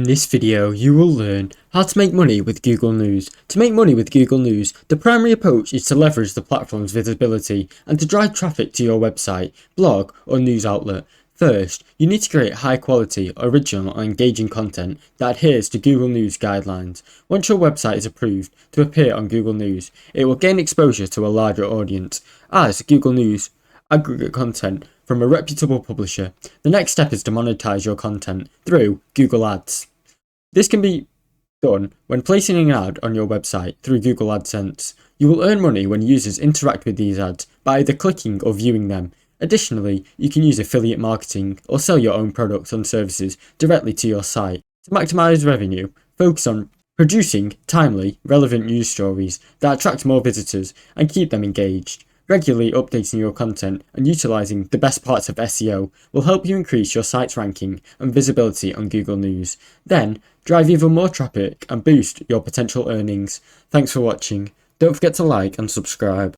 In this video, you will learn how to make money with Google News. To make money with Google News, the primary approach is to leverage the platform's visibility and to drive traffic to your website, blog, or news outlet. First, you need to create high quality, original, and engaging content that adheres to Google News guidelines. Once your website is approved to appear on Google News, it will gain exposure to a larger audience. As Google News aggregate content from a reputable publisher, the next step is to monetize your content through Google Ads. This can be done when placing an ad on your website through Google AdSense. You will earn money when users interact with these ads by either clicking or viewing them. Additionally, you can use affiliate marketing or sell your own products and services directly to your site. To maximize revenue, focus on producing timely, relevant news stories that attract more visitors and keep them engaged. Regularly updating your content and utilizing the best parts of SEO will help you increase your site's ranking and visibility on Google News. Then, drive even more traffic and boost your potential earnings. Thanks for watching. Don't forget to like and subscribe.